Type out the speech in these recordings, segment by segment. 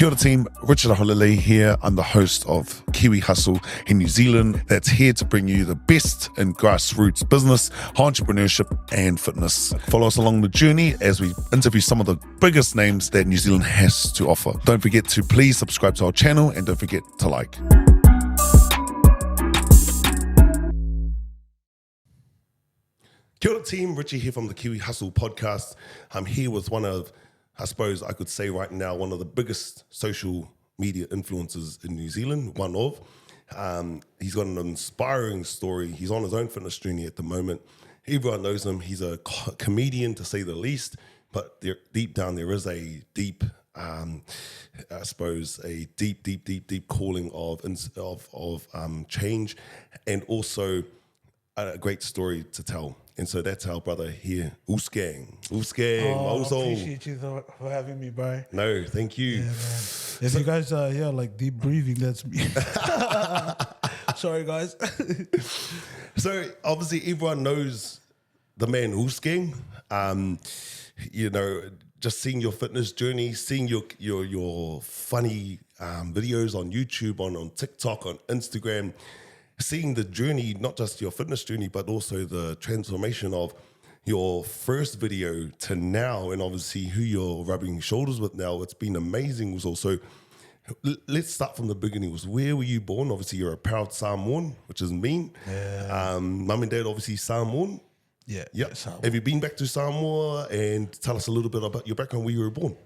Kia ora team, Richard Aholele here. I'm the host of Kiwi Hustle in New Zealand that's here to bring you the best in grassroots business, entrepreneurship and fitness. Follow us along the journey as we interview some of the biggest names that New Zealand has to offer. Don't forget to please subscribe to our channel and don't forget to like. Kia ora team, Richie here from the Kiwi Hustle podcast. I'm here with one of, I suppose I could say right now, one of the biggest social media influencers in New Zealand, one of. He's got an inspiring story. He's on his own fitness journey at the moment. Everyone knows him. He's a comedian, to say the least, but deep down there is a deep, I suppose, a deep calling of change, and also a great story to tell. And so that's our brother here, Uce Gang. Uce Gang, I also. appreciate you for having me, bro. No, thank you. Yeah, man. If you guys are like deep breathing, that's me. Sorry, guys. So obviously everyone knows the man Uce Gang. You know, just seeing your fitness journey, seeing your funny videos on YouTube, on TikTok, on Instagram, seeing the journey, not just your fitness journey, but also the transformation of your first video to now, and obviously who you're rubbing shoulders with now. It's been amazing. Also, let's start from the beginning. Where were you born? Obviously, you're a proud Samoan, which is mean. Yeah. Mum and dad, obviously Samoan. Yeah. Yep. Yeah, Samoa. Have you been back to Samoa? And tell us a little bit about your background, where you were born.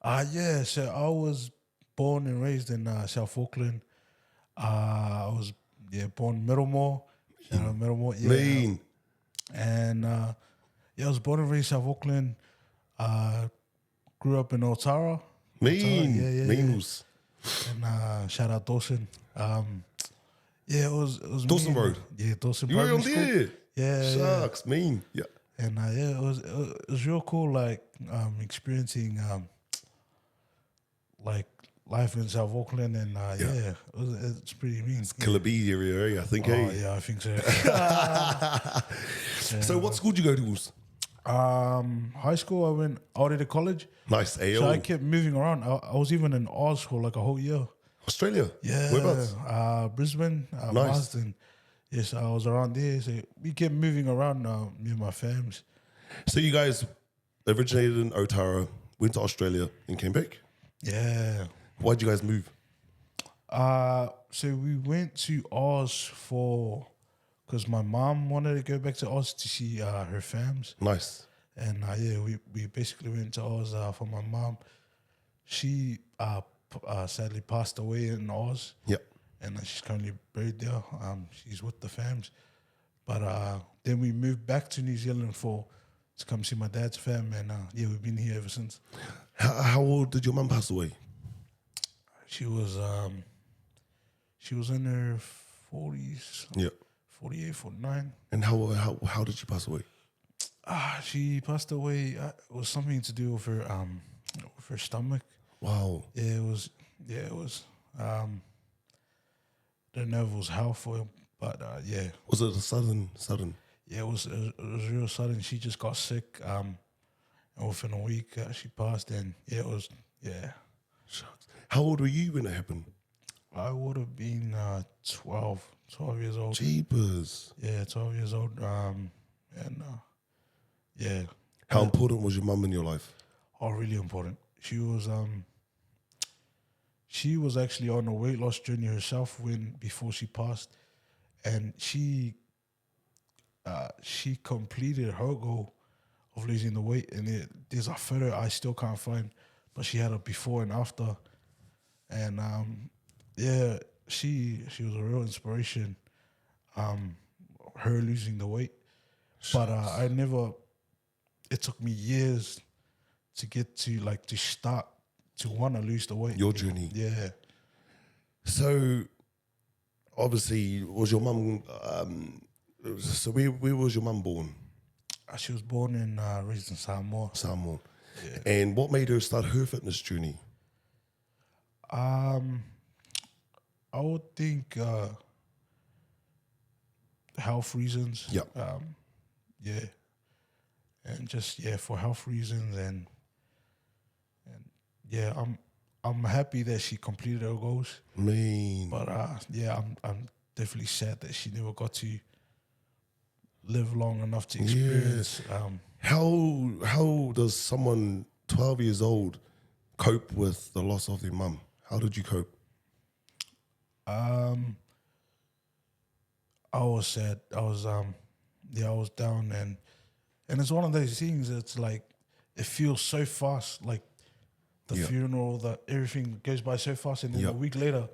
Yeah. So I was born and raised in South Auckland. I was born in Middlemore. Shout out Middlemore. Yeah. Mean. And I was born and raised in South Auckland. Grew up in Otara. Mean. Yeah. Means. And shout out Dawson. It was Dawson me, Road. Yeah, Dawson You were Primary on School. there. Yeah, Shucks, mean. Yeah. And it was real cool, like experiencing like life in South Auckland, and it's pretty mean. Killaby area, I think. Oh yeah, I think so. So what school did you go to? Uce? High school, I went out to college. Nice. AO. So I kept moving around. I was even in Oz for like a whole year. Australia. Yeah. Whereabouts? Brisbane, Nice. Marsden. Yes, I was around there. So we kept moving around, me and my fams. So you guys originated in Otara, went to Australia, and came back. Yeah. Why'd you guys move? So we went to Oz because my mom wanted to go back to Oz to see her fams. Nice. And we basically went to Oz for my mom. She sadly passed away in Oz. Yep. And she's currently buried there. She's with the fams. But then we moved back to New Zealand to come see my dad's fam. And we've been here ever since. How old did your mum pass away? She was in her 40s. Yeah. 48, 49. And how did she pass away? She passed away. It was something to do with her stomach. Wow. Yeah, it was. Don't know if it was health or, but yeah. Was it a sudden? Yeah, it was real sudden. She just got sick. And within a week, she passed. And it was. Shucks. How old were you when it happened? I would have been 12 years old. Jeepers. Yeah, 12 years old. How important was your mum in your life? Oh, really important. She was actually on a weight loss journey herself before she passed, and she completed her goal of losing the weight. And there's a photo I still can't find, but she had a before and after, and she was a real inspiration. Her losing the weight, but I never. It took me years to get to start to want to lose the weight. Your journey. Yeah. So, obviously, was your mum... so where was your mum born? She was born and raised in Samoa. Samoa. Yeah. And what made her start her fitness journey? I would think health reasons. Yeah. And just for health reasons and I'm happy that she completed her goals. Man. But yeah, I'm definitely sad that she never got to live long enough to experience. How does someone 12 years old cope with the loss of their mum? How did you cope? I was sad. I was I was down, and it's one of those things. It's like it feels so fast. Like the funeral, that everything goes by so fast, and then a week later,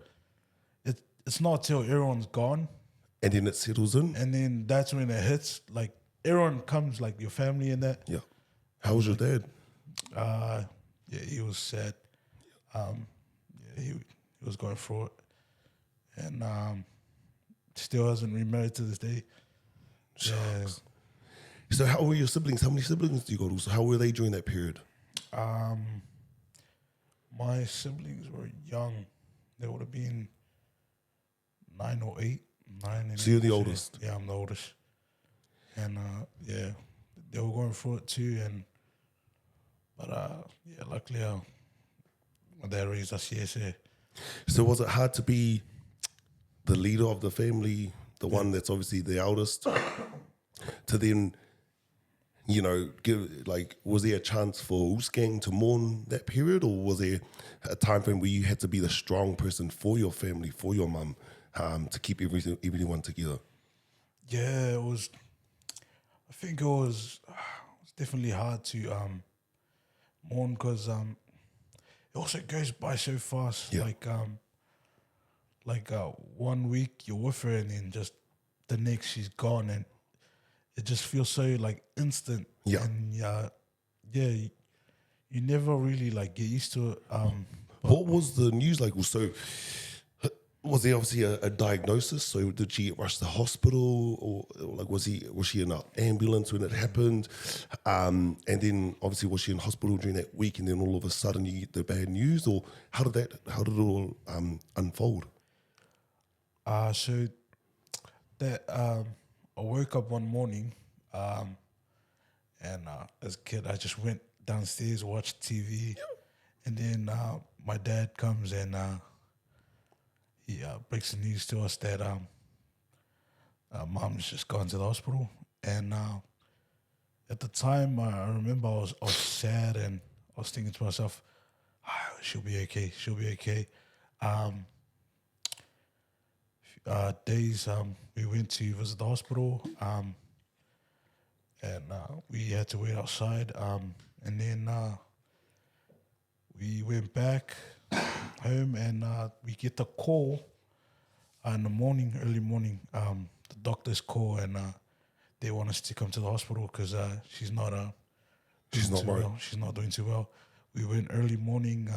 it's not till everyone's gone, And then it settles in? and then that's when it hits. Like everyone comes, like your family and that. Yeah. How was your dad? Yeah, he was sad. He was going through it, and still hasn't remarried to this day. Yeah. So how were your siblings? How many siblings do you got? Also, how were they during that period? My siblings were young. They would have been 9 or 8. 9 and So you're the 8, oldest? Yeah, I'm the oldest. And yeah, they were going through it too. But yeah, luckily my dad raised us CSA. So was it hard to be the leader of the family, the one that's obviously the eldest, to then, you know, was there a chance for Uce Gang to mourn that period, or was there a time frame where you had to be the strong person for your family, for your mum, to keep everyone together? Yeah, it was. I think it was definitely hard to mourn because it also goes by so fast. Yeah. Like 1 week you're with her, and then just the next she's gone, and it just feels so like instant. Yeah. And you never really like get used to it. What was the news like? So was there obviously a diagnosis? So did she get rushed to hospital, or like was she in an ambulance when it happened? And then obviously was she in hospital during that week, and then all of a sudden you get the bad news, or how did it all unfold? So that I woke up one morning, and as a kid I just went downstairs, watched TV, and then my dad comes and he breaks the news to us that mom's just gone to the hospital. And at the time, I remember I was sad, and I was thinking to myself, she'll be okay, she'll be okay. Days we went to visit the hospital, and we had to wait outside, and then we went back home, and we get the call in the morning, early morning. The doctors call, and they want us to come to the hospital because she's not She's not right. well. She's not doing too well. We went early morning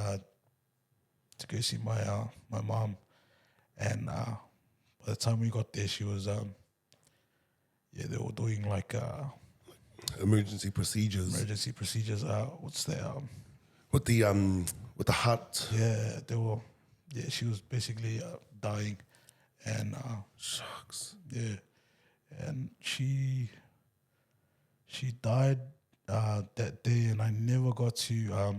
to go see my mom, and by the time we got there, she was they were doing like Emergency procedures. What's that? With the heart. Yeah, they were. Yeah, she was basically dying, and Shucks. yeah, and she died that day, and I never got to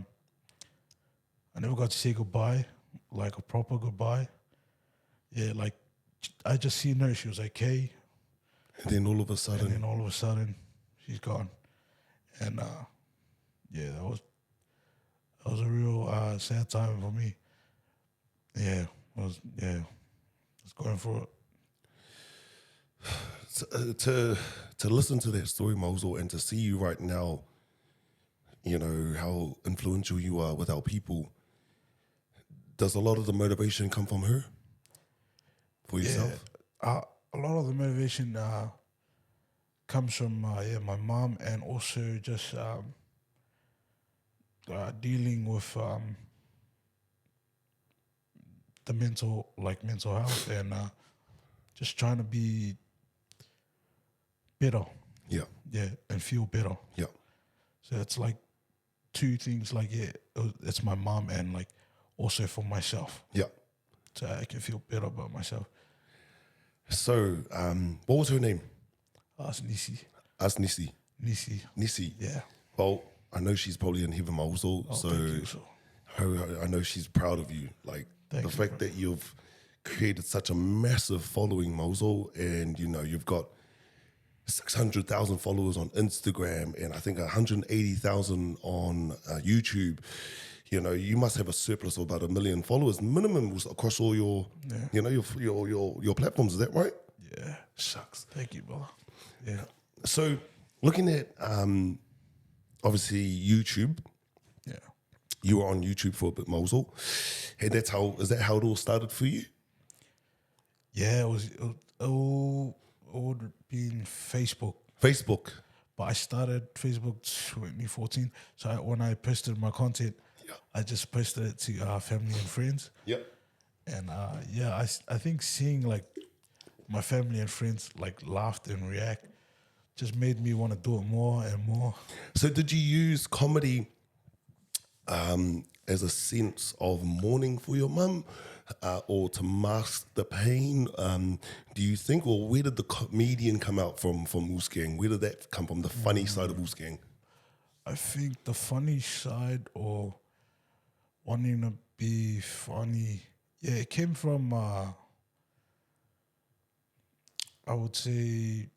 say goodbye, like a proper goodbye. Yeah, like I just seen her, she was okay, And then all of a sudden, she's gone, and yeah, that was a real sad time for me. Yeah, I was going through it. To listen to that story, Mosul, and to see you right now, you know, how influential you are with our people, does a lot of the motivation come from her? For yourself? Yeah, a lot of the motivation comes from my mom, and also just dealing with the mental health, and just trying to be better. Yeah. And feel better. Yeah. So it's like two things. Like it's my mom, and like also for myself. Yeah. So I can feel better about myself. So, what was her name? Nisi. As Nisi. Nisi. Nisi. Yeah. Well, I know she's probably in heaven, Mosul. Oh, so thank you, so. I know she's proud of you. Like Thank the you, fact that you've created such a massive following, Mosul, and you've got 600,000 followers on Instagram and I think 180,000 on YouTube. You must have a surplus of about 1 million followers minimum across all your, your platforms. Is that right? Yeah. Shucks. Thank you, brother. Yeah. So looking at obviously YouTube, Yeah. you were on YouTube for a bit, Mosul, and is that how it all started for you? Yeah, it would have been Facebook. Facebook. But I started Facebook 2014. So when I posted my content, I just posted it to family and friends. Yep. And I think seeing like my family and friends like laugh and react just made me want to do it more and more. So did you use comedy as a sense of mourning for your mum or to mask the pain? Do you think, or where did the comedian come out from Uce Gang? Where did that come from, the funny side of Uce Gang? I think the funny side or wanting to be funny, it came from, I would say,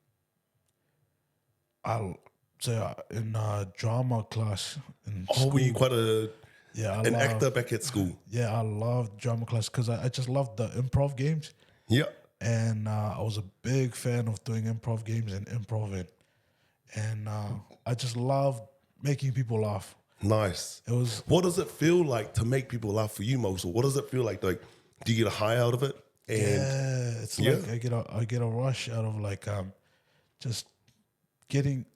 in drama class in school. Were you quite an Yeah, actor back at school? Yeah, I loved drama class because I just loved the improv games. Yeah. And I was a big fan of doing improv games and improv. And I just loved making people laugh. Nice. It was. What does it feel like to make people laugh for you, Mosul? What does it feel like? Like, do you get a high out of it? And Yeah, it's like I get a rush out of like just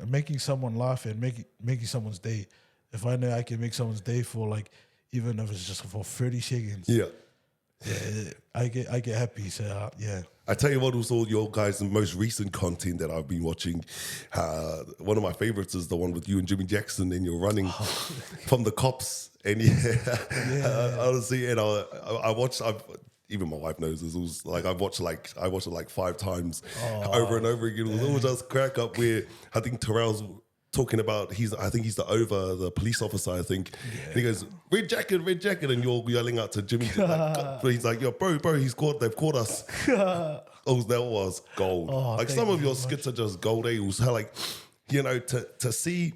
making someone laugh and making someone's day. If I know I can make someone's day for like, even if it's just for 30 seconds. Yeah. Yeah, I get happy. So yeah. I tell you what, was all your guys' most recent content that I've been watching. One of my favorites is the one with you and Jimmy Jackson, and you're running from the cops. And honestly, and I watched. Even my wife knows this. It was like I watched it like 5 times over and over again. It was always just crack up where I think Terrell's talking about I think he's the police officer, I think. And he goes, red jacket, and you're yelling out to Jimmy. He's like, yo, bro, they've caught us. Oh, that was gold. Like some of your skits are just gold ales. How like, to see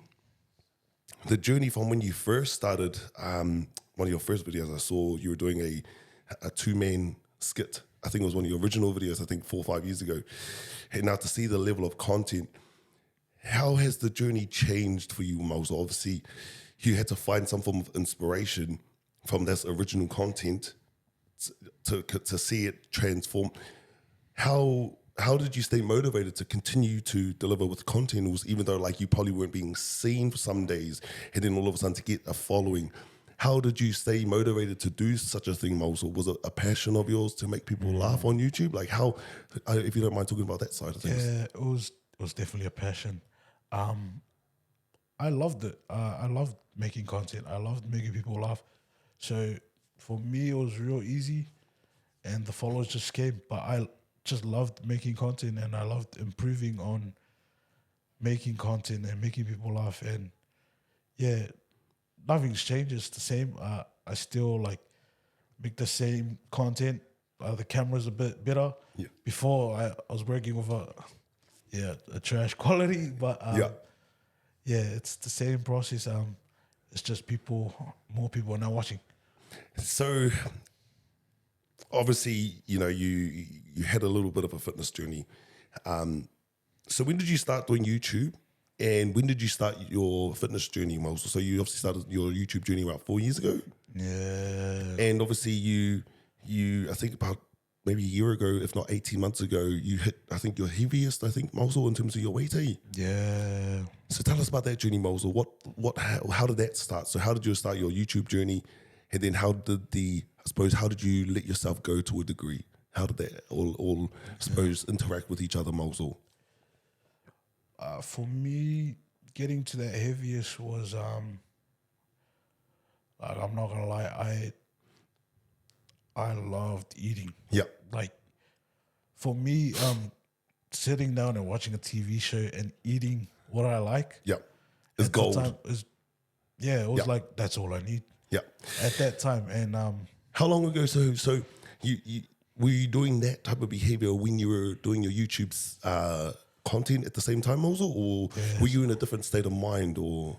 the journey from when you first started, one of your first videos I saw, you were doing a 2-man skit. I think it was one of your original videos, I think 4 or 5 years ago. And now to see the level of content, how has the journey changed for you, Mosul? Obviously, you had to find some form of inspiration from this original content to see it transform. How did you stay motivated to continue to deliver with content? It was, even though like you probably weren't being seen for some days, and then all of a sudden to get a following. How did you stay motivated to do such a thing, Mosul? Was it a passion of yours to make people laugh on YouTube? Like how, if you don't mind talking about that side of things. Yeah, it was definitely a passion. I loved it. I loved making content. I loved making people laugh. So for me, it was real easy, and the followers just came. But I just loved making content, and I loved improving on making content and making people laugh. And yeah, nothing's changed. It's the same. I still like make the same content. The camera's a bit better. Yeah. Before I was working with a trash quality, but it's the same process. It's just more people are now watching. So obviously, you had a little bit of a fitness journey. So when did you start doing YouTube, and when did you start your fitness journey, Mosul? So you obviously started your YouTube journey about 4 years ago. Yeah. And obviously you I think about maybe a year ago, if not 18 months ago, you hit, I think, your heaviest, Mosul, in terms of your weight, eh? Yeah. So tell us about that journey, Mosul. How did that start? So how did you start your YouTube journey? And then how did you let yourself go to a degree? How did that all interact with each other, Mosul? For me, getting to that heaviest was, like, I'm not gonna lie, I loved eating. Yeah. Like, for me, sitting down and watching a TV show and eating what I like. Yeah. It's gold. it was like, that's all I need. Yeah. at that time. And How long ago? So you were you doing that type of behavior when you were doing your YouTube's content at the same time also, or were you in a different state of mind? Or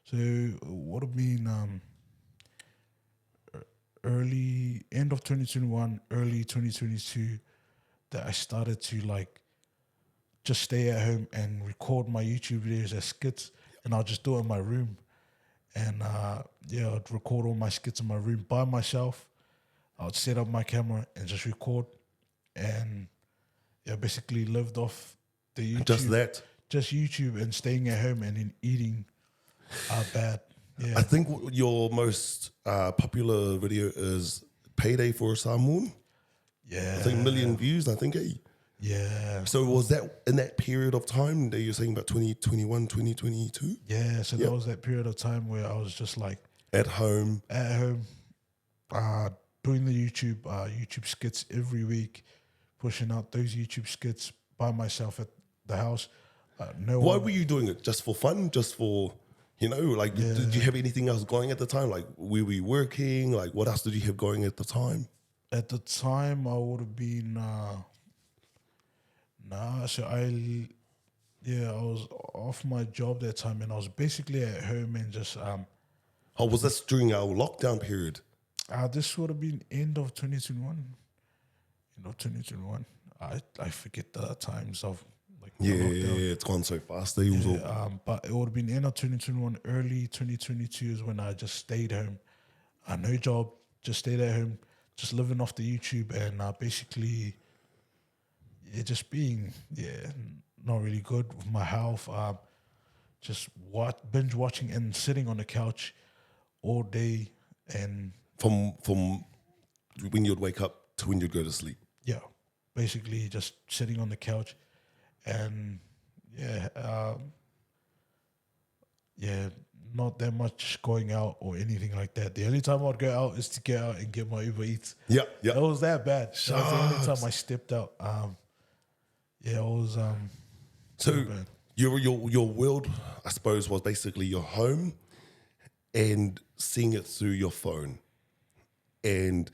so what have been early end of 2021, early 2022 that I started to like just stay at home and record my YouTube videos as skits, and I'll just do it in my room. And I'd record all my skits in my room by myself. I'd set up my camera and just record, and basically lived off the YouTube, just YouTube, and staying at home and then eating bad. Yeah, I think your most popular video is Payday for a Samoan. yeah, I think 1 million views. I think. yeah. So was that in that period of time that you're saying about 2021, 2022? Yeah, so Yep. that was that period of time where I was just like At home. doing the YouTube skits every week, pushing out those YouTube skits by myself at the house. Why were you doing it? Just for fun? Just for, like, did you have anything else going at the time? Like, were we working? Like, what else did you have going at the time? At the time, I would have been, so I was off my job that time, and I was basically at home and just, Oh, was this during our lockdown period? this would have been end of 2021. End of 2021. I forget the times of like the lockdown. It's gone so fast. But But it would have been end of 2021, early 2022 is when I just stayed home. No job, just stayed at home, just living off the YouTube, and basically, just being not really good with my health. Just binge watching and sitting on the couch all day, and from when you'd wake up to when you'd go to sleep. basically just sitting on the couch, and not that much going out or anything like that. The only time I'd go out is to get out and get my Uber Eats. Yeah. That was that bad. That was the only time I stepped out. It was So bad. your world, I suppose, was basically your home and seeing it through your phone. And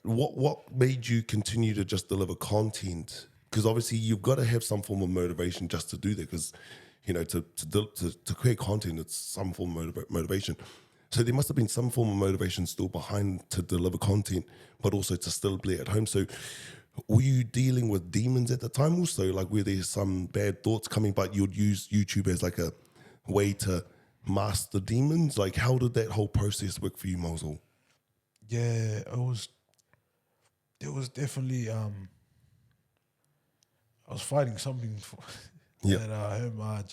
what made you continue to just deliver content? Because obviously you've got to have some form of motivation just to do that. Because to create content, it's some form of motivation. So there must have been some form of motivation still behind to deliver content, but also to still be at home. So were you dealing with demons at the time also? Like, were there some bad thoughts coming, but you'd use YouTube as like a way to mask the demons? Like, how did that whole process work for you, Mosel? Yeah, it was definitely I was fighting something for at home.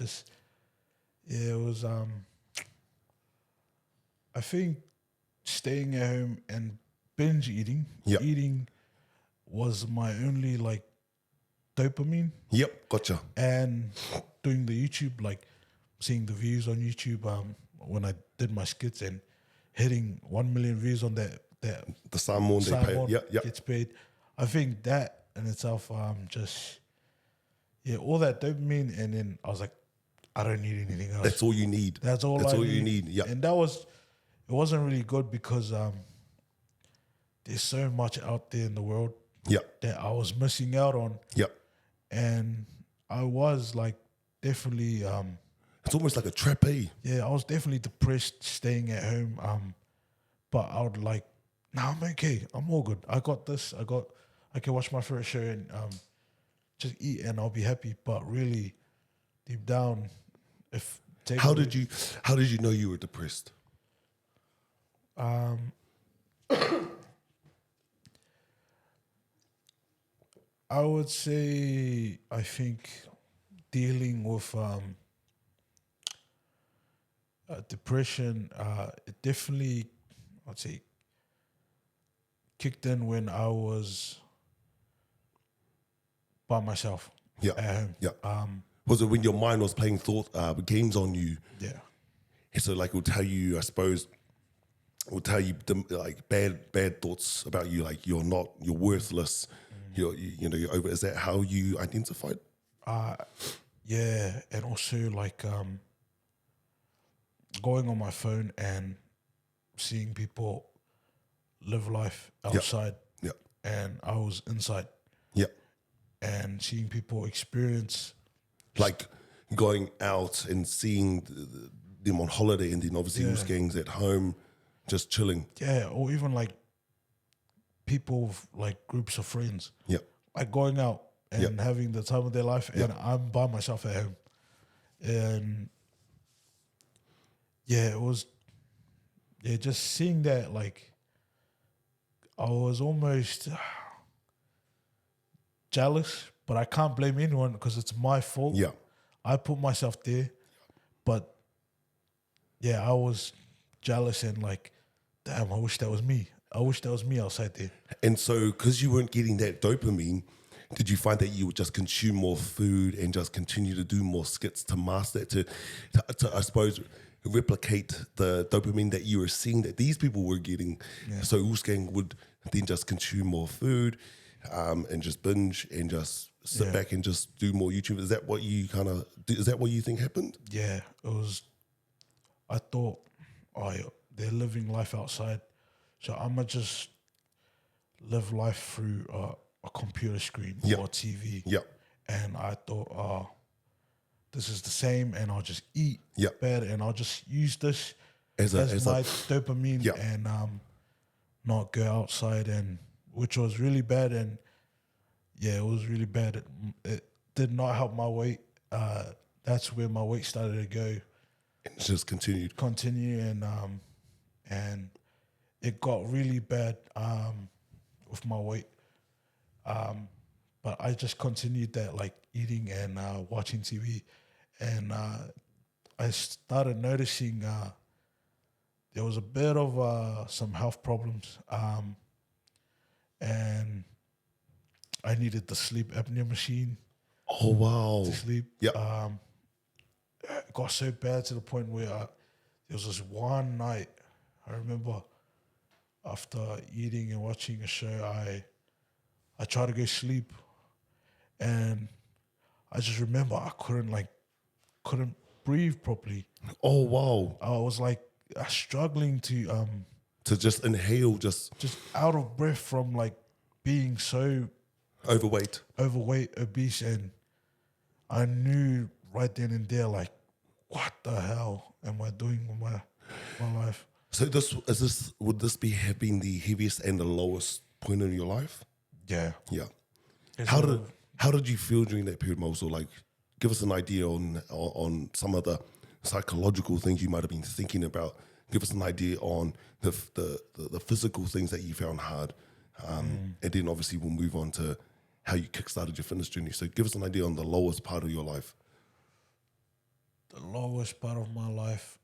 It was I think staying at home and binge eating was my only like dopamine. Yep, gotcha. And doing the YouTube, like seeing the views on YouTube when I did my skits and hitting 1 million views on that The Samoan they pay. Yep. gets paid. I think that in itself all that dopamine, and then I was like, I don't need anything else. That's all you need. That's all you need. Yeah. And it wasn't really good because there's so much out there in the world that I was missing out on. Yep. And I was like definitely It's almost like a trap, eh? I was definitely depressed staying at home. But I would like, I'm okay. I'm all good. I got this. I can watch my favorite show and just eat and I'll be happy. But really, deep down, How did you know you were depressed? I would say I think dealing with depression, it definitely, I'd say, kicked in when I was by myself at home. Yeah. Was it when your mind was playing games on you? Yeah. And so like it would tell you, I suppose, like bad thoughts about you, like you're worthless, you're over. Is that how you identified? Yeah, and also like going on my phone and seeing people live life outside, Yeah. and I was inside, Yeah. and seeing people experience. Like going out and seeing them on holiday, and then obviously Uce Gang's at home just chilling. Yeah, or even like people, like groups of friends, Yeah. like going out and having the time of their life, and I'm by myself at home. And it was, just seeing that, like, I was almost jealous, but I can't blame anyone because it's my fault. Yeah. I put myself there, but I was jealous and like, damn, I wish that was me. I wish that was me outside there. And so, because you weren't getting that dopamine, did you find that you would just consume more food and just continue to do more skits to master it, to I suppose, replicate the dopamine that you were seeing that these people were getting? Yeah. So Uce Gang would then just consume more food and just binge and just sit back and just do more YouTube. Is that what you is that what you think happened? Yeah, it was. I thought, they're living life outside, so I'ma just live life through a computer screen or TV. Yeah. And I thought, this is the same, and I'll just eat better, and I'll just use this as my dopamine, and not go outside, and which was really bad, and it was really bad. It did not help my weight. That's where my weight started to go. It just continue, and it got really bad with my weight. But I just continued that, like eating and watching TV, and I started noticing there was a bit of some health problems, and I needed the sleep apnea machine Oh wow! to sleep. Yeah. It got so bad to the point where there was this one night, I remember, after eating and watching a show, I tried to go sleep, and I just remember I couldn't breathe properly. Oh wow! I was like struggling to just inhale, just out of breath from like being so overweight, obese, and I knew right then and there, like, what the hell am I doing with my life? So would this have been the heaviest and the lowest point in your life? Yeah. Yeah. How did you feel during that period, Mo? So like, give us an idea on some of the psychological things you might have been thinking about. Give us an idea on the physical things that you found hard, and then obviously we'll move on to how you kickstarted your fitness journey. So give us an idea on the lowest part of your life. The lowest part of my life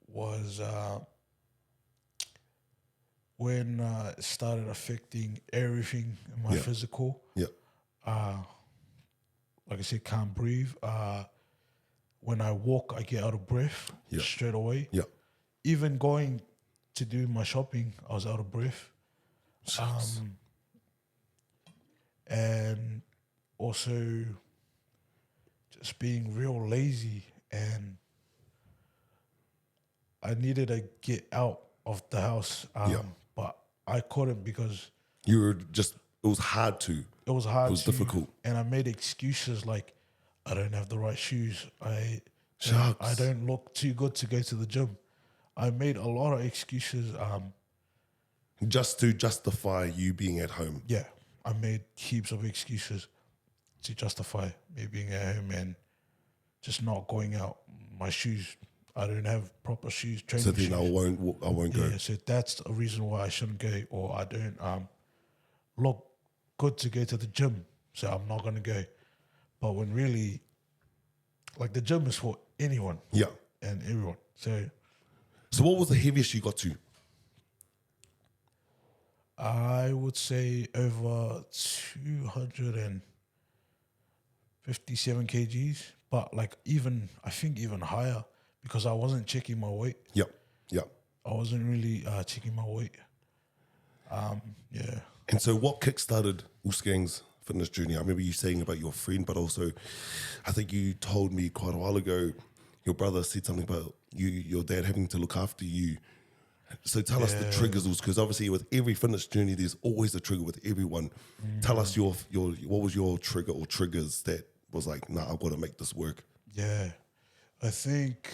was when it started affecting everything in my physical. Yeah. Like I said, can't breathe. When I walk, I get out of breath straight away. Yeah. Even going to do my shopping, I was out of breath. And also just being real lazy, and I needed to get out of the house, but I couldn't because You were just, it was hard to. it was hard. It was difficult. And I made excuses like, I don't have the right shoes. I Shucks. don't look too good to go to the gym. I made a lot of excuses. Just to justify you being at home. Yeah, I made heaps of excuses to justify me being at home and just not going out. My shoes, I don't have proper shoes, training So then shoes. I won't go. Yeah, so that's a reason why I shouldn't go, or I don't look good to go to the gym, so I'm not going to go. But when really, like, the gym is for anyone Yeah. and everyone. So what was the heaviest you got to? I would say over 257 kgs, but like I think even higher, because I wasn't checking my weight. Yeah. Yeah. I wasn't really checking my weight. Yeah. And so what kickstarted Uce Gang's fitness journey? I remember you saying about your friend, but also I think you told me quite a while ago your brother said something about your dad having to look after you. So tell us the triggers, because obviously with every fitness journey, there's always a trigger with everyone. Tell us your what was your trigger or triggers that was like, nah, I've got to make this work. Yeah, I think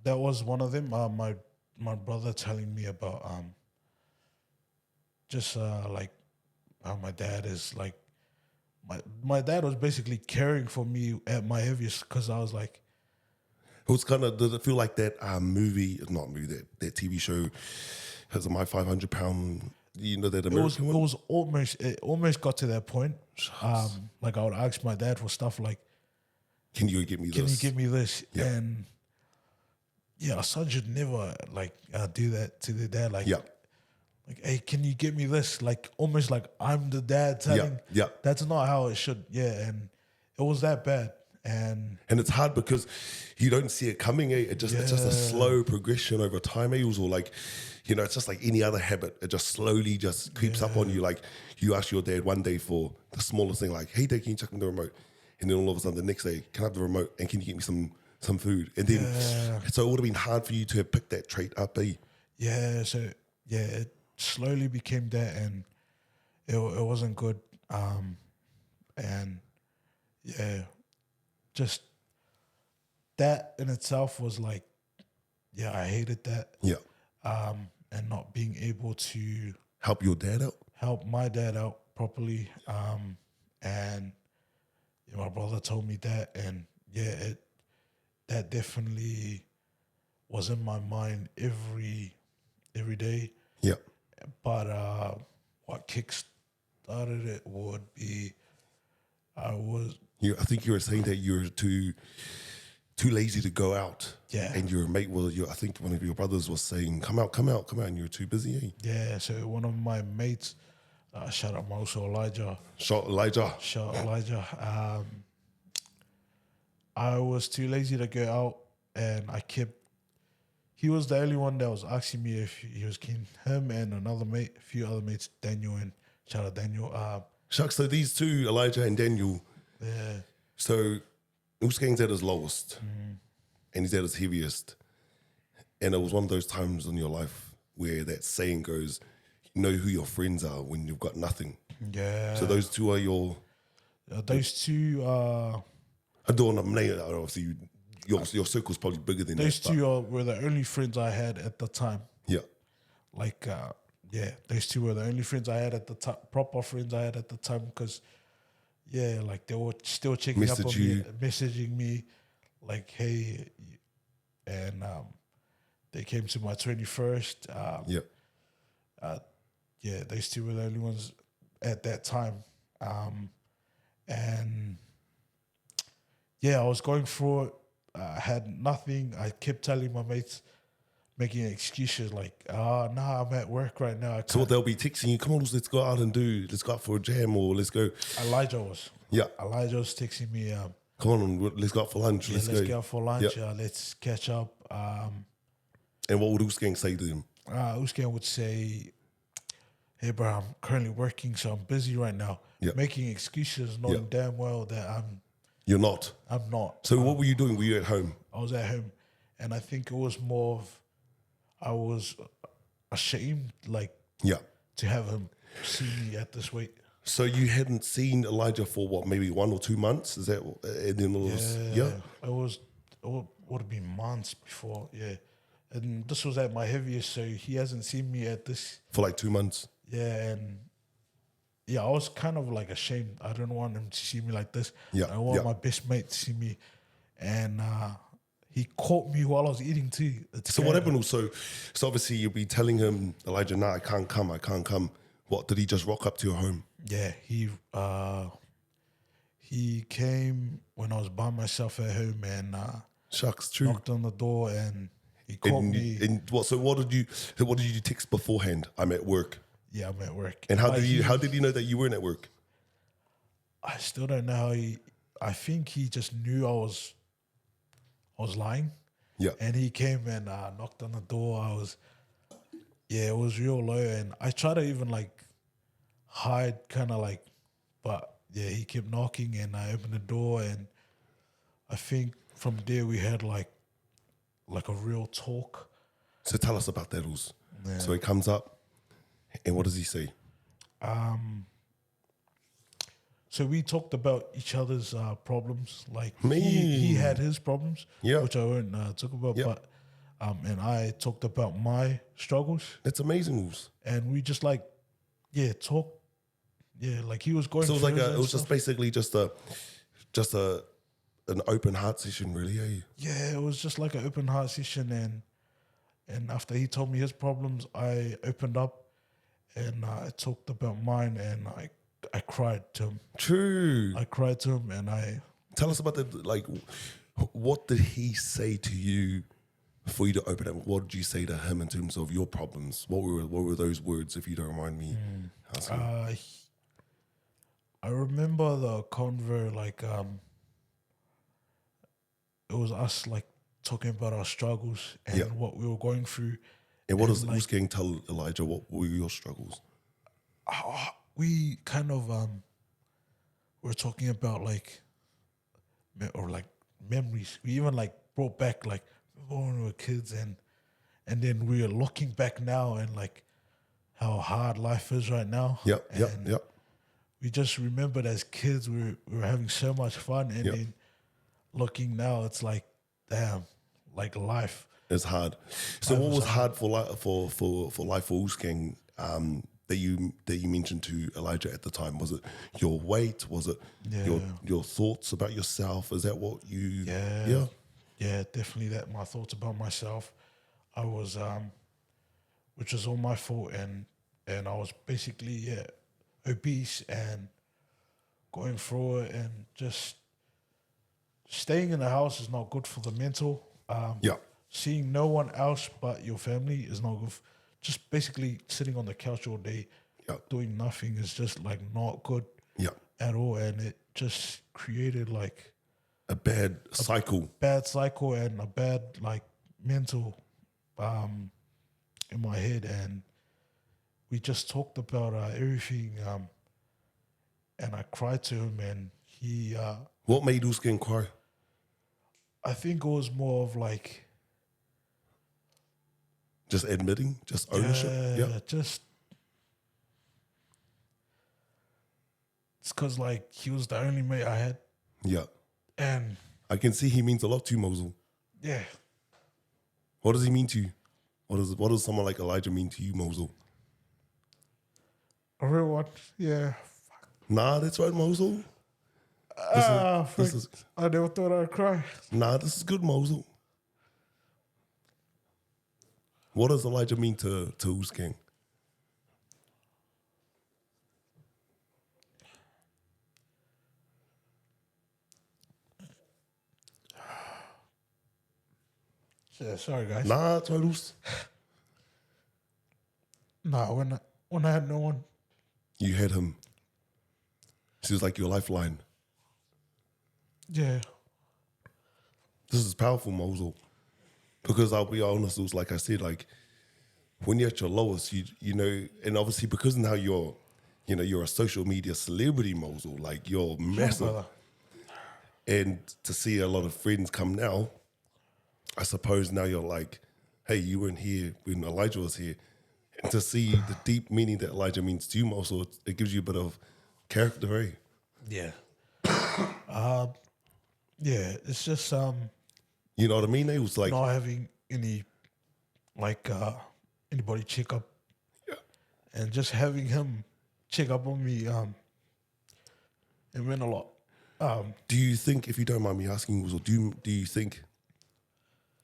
that was one of them. My brother telling me about just like how my dad is like my dad was basically caring for me at my heaviest, because I was like, It was kind of, does it feel like that that TV show has a My 500 Pound, you know, that American one? it almost got to that point. Like I would ask my dad for stuff like, Can you get me this? can you give me this? Yeah. And yeah, a son should never like do that to the dad. Like, Yeah. like, hey, can you get me this? Like almost like I'm the dad telling. Yeah. That's not how it should. Yeah, and it was that bad. And it's hard because you don't see it coming. It's just a slow progression over time. It was all like, you know, it's just like any other habit. It just slowly just creeps up on you. Like you ask your dad one day for the smallest thing, like, hey, Dad, can you chuck me the remote? And then all of a sudden the next day, can I have the remote? And can you get me some food? And then, so it would have been hard for you to have picked that trait up, eh? yeah, so yeah, it slowly became that, and it wasn't good. And yeah, just that in itself was like, yeah, I hated that. Yeah. And not being able to Help your dad out? help my dad out properly. And yeah, my brother told me that, and yeah, that definitely was in my mind every day. Yeah. But what kick-started it would be I think you were saying that you were too lazy to go out. Yeah. And your mate I think one of your brothers was saying, come out, and you were too busy, eh? Yeah, so one of my mates, shout out also Elijah. Shout Elijah. I was too lazy to go out, and he was the only one that was asking me if he was keen. Him and another mate, a few other mates, Daniel, and shout out Daniel. Shucks, so these two, Elijah and Daniel, Yeah. so Uce Gang's at his lowest and he's at his heaviest. And it was one of those times in your life where that saying goes, you know who your friends are when you've got nothing. Yeah. So those two are your... those two are... I don't want to name it, obviously your circle's probably bigger than Those that. two were the only friends I had at the time. Yeah. Like, yeah, those two were the only friends I had at the time, proper friends I had at the time, because, yeah, like they were still checking up on me, messaging me, like, hey, and they came to my 21st. Yeah, those two were the only ones at that time. And yeah, I was going through it. I had nothing. I kept telling my mates, making excuses like, nah, I'm at work right now. So they'll be texting you, come on, let's go out let's go out for a jam, or let's go. Elijah was texting me, come on, let's go out for lunch. Yeah, let's go out for lunch. Let's catch up. And what would Uce Gang say to him? Uce Gang would say, hey, bro, I'm currently working, so I'm busy right now. Yeah. Making excuses, knowing damn well that You're not. I'm not. So what were you doing? Were you at home? I was at home, and I think it was more of, I was ashamed, like, to have him see me at this weight. So you hadn't seen Elijah for what, maybe 1 or 2 months? Is that? And then it would have been months before. Yeah, and this was at my heaviest, so he hasn't seen me at this for like 2 months. Yeah, and yeah, I was kind of like ashamed. I didn't want him to see me like this. Yeah, I want my best mate to see me, and he caught me while I was eating too. So what happened also? So obviously you'll be telling him, Elijah, nah, I can't come. What, did he just rock up to your home? Yeah, he came when I was by myself at home, and shucks, true. Knocked on the door, and he caught me. And what did you text beforehand? I'm at work. Yeah, I'm at work. And how did he know that you weren't at work? I still don't know how I think he just knew I was lying. Yeah. And he came and knocked on the door. It was real low, and I tried to even like hide, kind of like, but yeah, he kept knocking, and I opened the door, and I think from there we had like a real talk. So tell us about that, Uce. Yeah. So he comes up, and what does he say? So we talked about each other's problems. Like he Me. had his problems, Yeah. which I won't talk about. Yeah. But and I talked about my struggles, That's amazing, Uce. and we just like talk. Yeah, like he was going. So it was through like his it own was just stuff. basically just an open heart session, really. Eh? Yeah, it was just like an open heart session, and after he told me his problems, I opened up and I talked about mine, and I cried to him. True. I cried to him, and I Tell us about that. Like, what did he say to you for you to open up? What did you say to him in terms of your problems? What were those words, if you don't mind me asking? I remember the convo like it was us like talking about our struggles and Yeah. what we were going through. And what does like- Uce Gang tell Elijah? What were your struggles? We kind of were talking about like memories. We even like brought back like when we were kids, and then we are looking back now and like how hard life is right now. Yep, yep, And yep. we just remembered as kids we were having so much fun, and Yep. then looking now it's like damn, like life. It's hard. So what was hard for life for Uce Gang that you mentioned to Elijah at the time? Was it your weight? Was it your thoughts about yourself? Is that what you? Yeah, definitely that. My thoughts about myself. I was, which was all my fault, and I was basically obese and going through it, and just staying in the house is not good for the mental. Yeah. Seeing no one else but your family is not good. Just basically sitting on the couch all day, doing nothing is just like not good Yeah. at all, and it just created like A bad cycle. bad cycle and a bad like mental in my head. And we just talked about everything, and I cried to him, and he What made Uce Gang cry? I think it was more of like Just admitting, just ownership. Yeah. just it's because like he was the only mate I had, Yeah. and I can see he means a lot to you, Mosul. yeah, What does he mean to you? What does someone like Elijah mean to you, Mosul? a real one. Yeah. Nah, that's right, Mosul. This is I never thought I'd cry. nah, this is good, Mosul. What does Elijah mean to Uce Gang? Yeah, sorry guys. Nah, it's right, Uce. Nah, when I had no one. You had him. She was like your lifeline. Yeah. This is powerful, Mosul. Because I'll be honest, it was like I said, like when you're at your lowest, you know, and obviously because now you're a social media celebrity, Mosul, like you're massive. brother. And to see a lot of friends come now, I suppose now you're like, hey, you weren't here when Elijah was here. And to see the deep meaning that Elijah means to you, Mosul, it gives you a bit of character, eh? Yeah. Yeah, it's just You know what I mean? It was like, not having any like anybody check up, and just having him check up on me, it meant a lot. do you think, if you don't mind me asking, Mosul, do you think,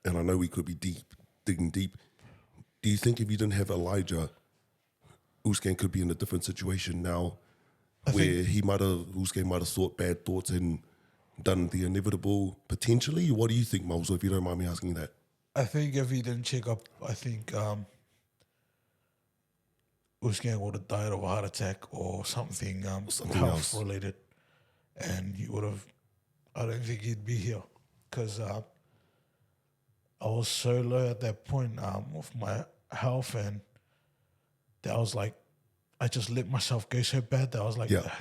and I know we could be digging deep, do you think if you didn't have Elijah, Uce Gang could be in a different situation now, where Uce Gang might have thought bad thoughts and done the inevitable potentially? What do you think, Mosul, if you don't mind me asking that? I think if he didn't check up, I think Uce Gang would have died of a heart attack or something, Something health else. related, and he would have. I don't think he'd be here because I was so low at that point with my health, and that was like I just let myself go so bad that I was like, Yeah. "Ah,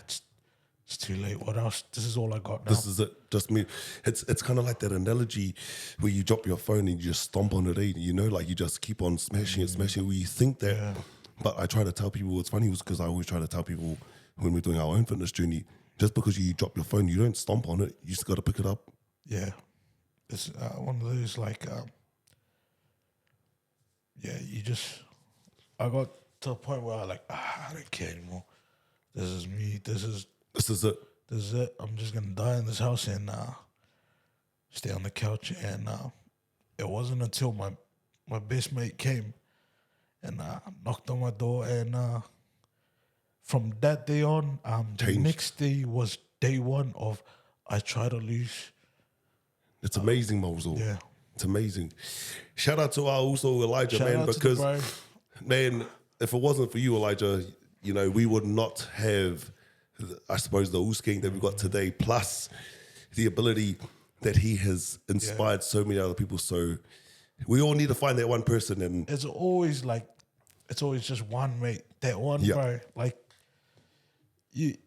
It's too late. What else? This is all I got now. This is it. Just me. It's kind of like that analogy where you drop your phone and you just stomp on it, you know, like you just keep on smashing it, where you think that. But I try to tell people, it's funny because I always try to tell people when we're doing our own fitness journey, just because you drop your phone, you don't stomp on it. You just got to pick it up. Yeah. It's one of those like, I got to a point where I don't care anymore. This is me. This is it. This is it. I'm just going to die in this house and stay on the couch. And it wasn't until my best mate came and knocked on my door. And from that day on, the next day was day one of I try to lose. It's amazing, Mosul. Yeah. It's amazing. Shout out to our also Elijah, man, because, man, if it wasn't for you, Elijah, you know, we would not have, I suppose, the Uce Gang that we got today, plus the ability that he has inspired so many other people. So we all need to find that one person. And it's always just one mate, that one bro. Like,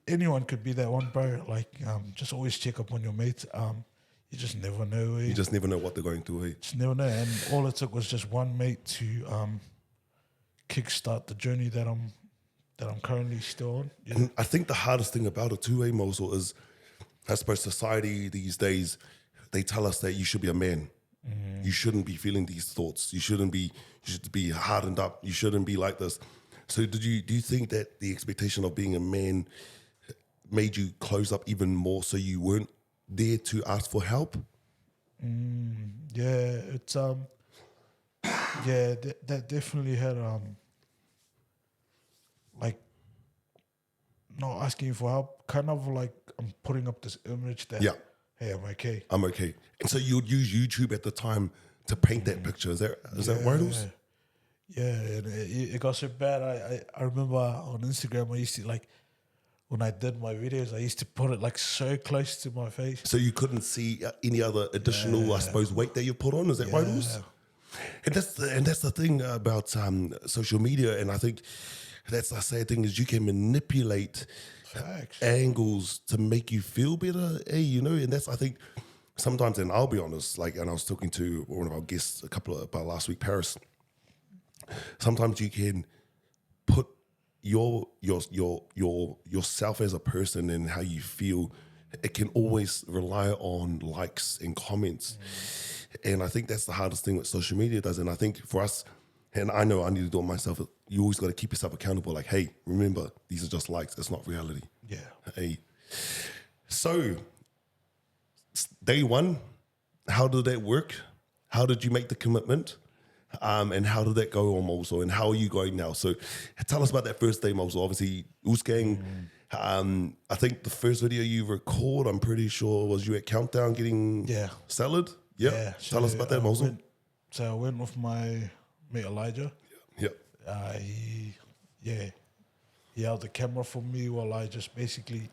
anyone could be that one bro. Like, just always check up on your mates. You just never know. You just never know what they're going through. Just never know. And all it took was just one mate to kickstart the journey that I'm currently still on. Yeah. And I think the hardest thing about it too, Mosul, is I suppose society these days, they tell us that you should be a man. You shouldn't be feeling these thoughts. You should be hardened up. You shouldn't be like this. So do you think that the expectation of being a man made you close up even more so you weren't there to ask for help? Yeah, it's that definitely had like not asking for help, kind of like I'm putting up this image that hey, I'm okay. I'm okay. And so you would use YouTube at the time to paint that picture. Is that right? Yeah, and it got so bad. I remember on Instagram I used to like, when I did my videos, I used to put it like so close to my face. So you couldn't see any other additional, I suppose, weight that you put on? Is that right, Uce? And that's the thing about social media, and I think that's the sad thing is you can manipulate angles to make you feel better, you know, and that's, I think, sometimes, and I'll be honest, like, and I was talking to one of our guests about last week, Paris, sometimes you can put yourself as a person and how you feel, it can always rely on likes and comments. And I think that's the hardest thing what social media does. And I think for us, and I know I need to do it myself, you always got to keep yourself accountable. Like, hey, remember, these are just likes. It's not reality. Yeah. Hey. So, day one, how did that work? How did you make the commitment? And how did that go on, Mosul? And how are you going now? So tell us about that first day, Mosul. Obviously, Uce Gang, I think the first video you record, I'm pretty sure, was you at Countdown getting salad? Yeah. Tell us about that, Mosul. So I went with my mate Elijah. Yeah. He held the camera for me while I just basically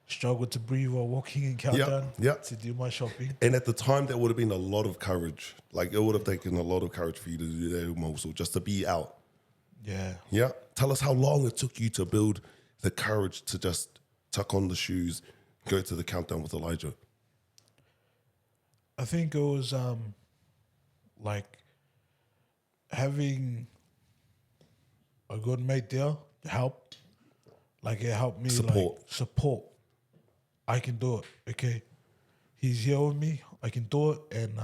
struggled to breathe while walking in Countdown to do my shopping. And at the time, that would have been a lot of courage. Like, it would have taken a lot of courage for you to do that, Mosul, just to be out. Yeah. Yeah. Tell us how long it took you to build the courage to just tuck on the shoes, go to the Countdown with Elijah. I think it was like having a good mate there help. Like, it helped me support. I can do it, okay? He's here with me. I can do it. And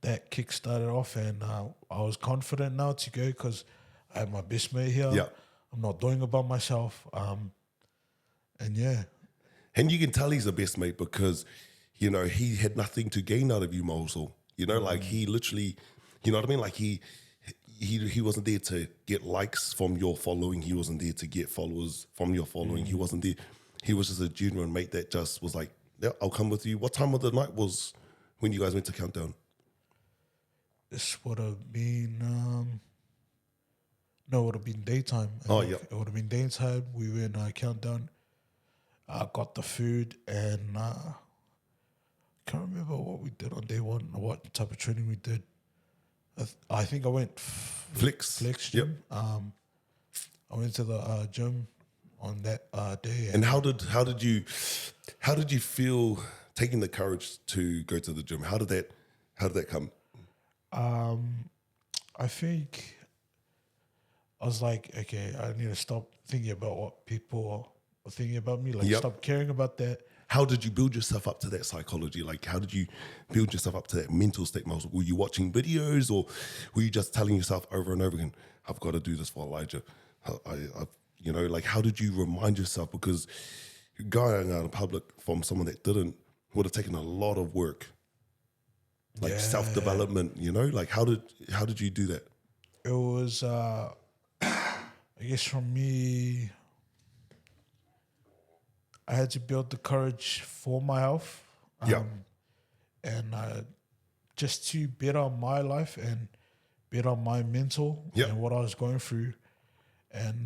that kick started off, and I was confident now to go because I have my best mate here. Yeah. I'm not doing it by myself. And you can tell he's the best mate because, you know, he had nothing to gain out of you, Mosul. You know, like, he literally, you know what I mean? Like, he wasn't there to get likes from your following. He wasn't there to get followers from your following. He wasn't there. He was just a genuine mate that just was like, yeah, I'll come with you. What time of the night was when you guys went to Countdown? This would have been, it would have been daytime. It would have been daytime. We were in Countdown. I got the food, and can't remember what we did on day one or what type of training we did. I think I went Flex gym. I went to the gym, on that day. And how did you feel taking the courage to go to the gym? How did that come? I think I was like, okay, I need to stop thinking about what people are thinking about me. Like, Yep. stop caring about that. How did you build yourself up to that psychology? Like, how did you build yourself up to that mental state? Were you watching videos, or were you just telling yourself over and over again, I've got to do this for Elijah? Like, how did you remind yourself? Because going out in public from someone that didn't would have taken a lot of work, like Yeah. self-development, like how did you do that? It was, I guess for me, I had to build the courage for my health. Yeah. And just to better my life and better my mental Yep. and what I was going through. And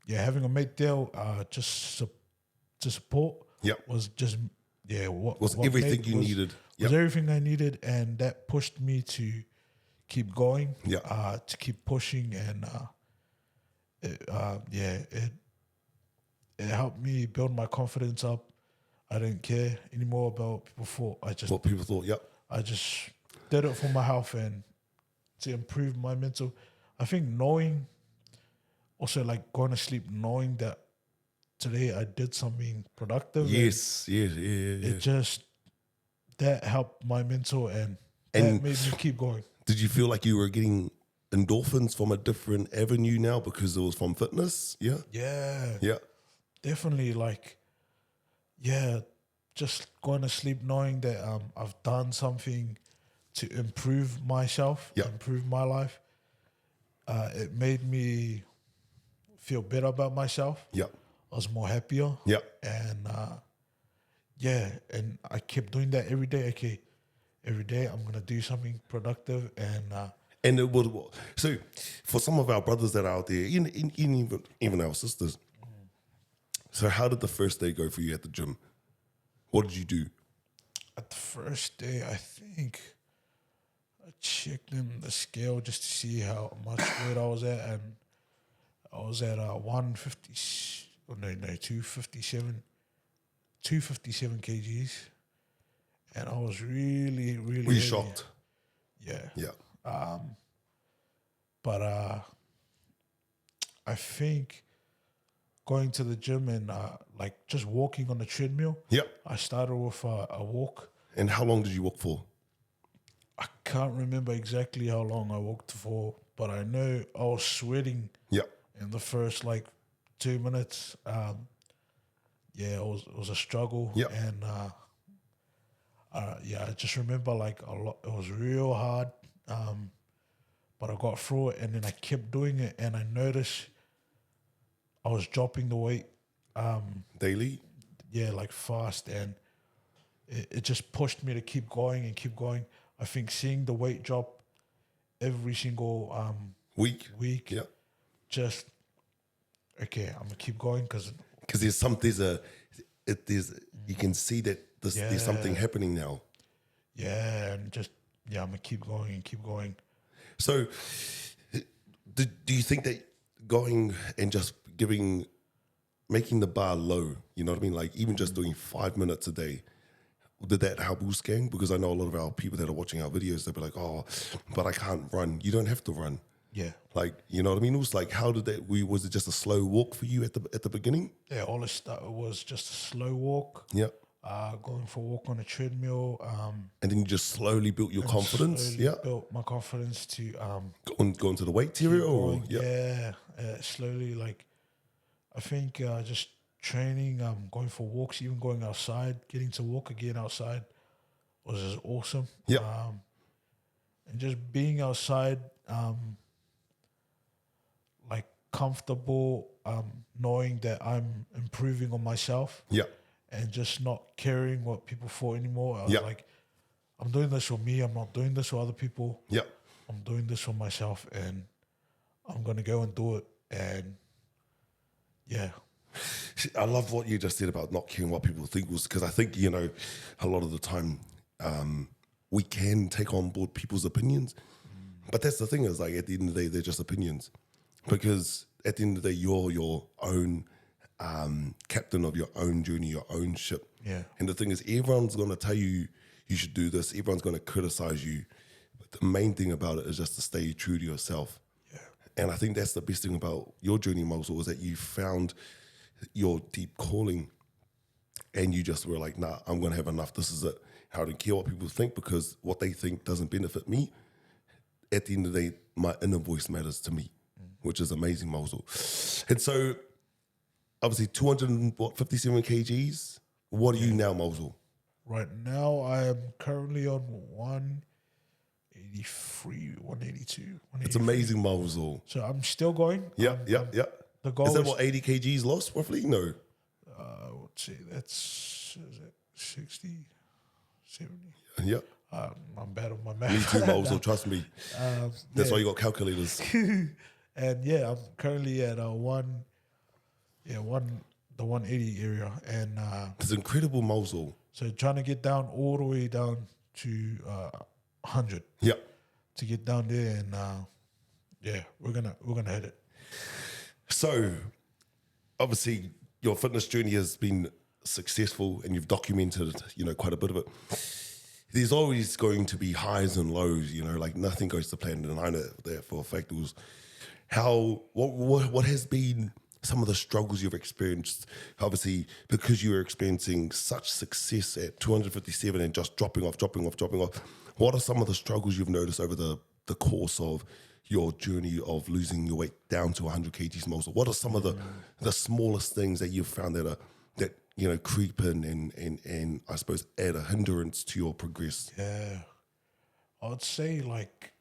having a mate there to support Yep. was just, Was everything you needed. Was Yep. everything I needed, and that pushed me to keep going, Yeah. to keep pushing, and it helped me build my confidence up. I didn't care anymore about what people thought. What people thought, yep. I just did it for my health and to improve my mental. I think knowing, also like going to sleep, knowing that today I did something productive. Yes, yeah. It just, that helped my mental and that And- made me keep going. Did you feel like you were getting endorphins from a different avenue now because it was from fitness? Yeah. Yeah, Yeah. definitely. Like, just going to sleep knowing that I've done something to improve myself, Yeah. improve my life. It made me feel better about myself. Yeah. I was more happier. Yeah. And and I kept doing that every day. Okay, every day I'm gonna do something productive, and And it would, so for some of our brothers that are out there, even our sisters, so how did the first day go for you at the gym? What did you do? at the first day, I think I checked in the scale just to see how much weight I was at, and I was at 150. Oh, no, 257 kgs, and I was really, really Were you heavy. shocked? Yeah. Yeah. But I think going to the gym and like just walking on the treadmill, Yep. I started with a walk. And how long did you walk for? I can't remember exactly how long I walked for, but I know I was sweating Yep. in the first like 2 minutes. It was a struggle. Yep. And I just remember like a lot. It was real hard, but I got through it, and then I kept doing it, and I noticed I was dropping the weight, Daily? like fast, and it just pushed me to keep going and keep going. I think seeing the weight drop every single Week? week, Yeah. just okay, I'm gonna keep going because Because you can see that there's something happening now. and just I'm gonna keep going and keep going. So, do you think that going and just making the bar low, you know what I mean? Like even just doing 5 minutes a day, did that help Uce Gang? Because I know a lot of our people that are watching our videos, they'll be like, oh, but I can't run. You don't have to run. Yeah, Like, you know what I mean? It was like, how did that, was it just a slow walk for you at the beginning? yeah. All it started was just a slow walk. Yeah. Going for a walk on a treadmill. And then you just slowly built your confidence. Slowly Yeah. built my confidence to Go into the weight area or? going, slowly. Like I think just training, going for walks, even going outside, getting to walk again outside was just awesome. Yeah. And just being outside, like comfortable, knowing that I'm improving on myself. Yeah. And just not caring what people thought anymore. I was Yeah. like, I'm doing this for me. I'm not doing this for other people. Yeah. I'm doing this for myself, and I'm gonna go and do it. And I love what you just said about not caring what people think, was because I think, you know, a lot of the time we can take on board people's opinions. But that's the thing, is like at the end of the day, they're just opinions. Because at the end of the day, you're your own captain of your own journey, your own ship. Yeah. And the thing is, everyone's going to tell you you should do this. Everyone's going to criticize you. But the main thing about it is just to stay true to yourself. Yeah. And I think that's the best thing about your journey, Mosul, is that you found your deep calling and you just were like, nah, I'm going to have enough. This is it. I don't care what people think because what they think doesn't benefit me. At the end of the day, my inner voice matters to me, which is amazing, Mosul. And so, obviously, 257 kgs. What are you now, Mosul? Right now, I am currently on 183, 182. 183. It's amazing, Mosul. So I'm still going. Yeah. The goal Is that what, 80 kgs lost, roughly? No. I would say that's, is it 60, 70? Yeah. I'm bad on my math. Me too, Mosul, trust me. That's why you got calculators. And yeah, I'm currently at the 180 area, and It's incredible, Mosul. so trying to get down all the way down to 100 Yeah. to get down there, and yeah, we're gonna hit it. So, obviously, your fitness journey has been successful, and you've documented, quite a bit of it. There's always going to be highs and lows, like nothing goes to plan, and I know that for a fact. It was what has been some of the struggles you've experienced, obviously, because you were experiencing such success at 257 and just dropping off. What are some of the struggles you've noticed over the course of your journey of losing your weight down to 100 kgs, Mosul? What are some of the smallest things that you've found that creep in and I suppose add a hindrance to your progress? Yeah, I'd say like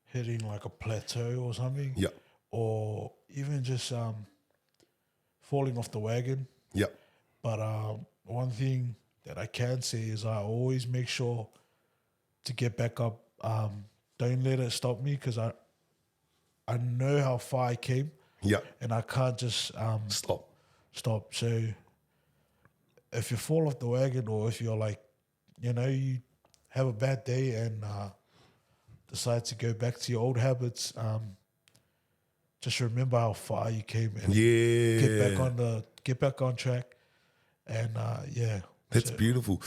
hitting like a plateau or something. Yeah. Or even just falling off the wagon. Yeah. But one thing that I can say is I always make sure to get back up. Don't let it stop me because I know how far I came. Yeah. And I can't just Stop. So if you fall off the wagon, or if you're like, you have a bad day and decide to go back to your old habits, just remember how far you came and get back on track. And yeah, that's beautiful.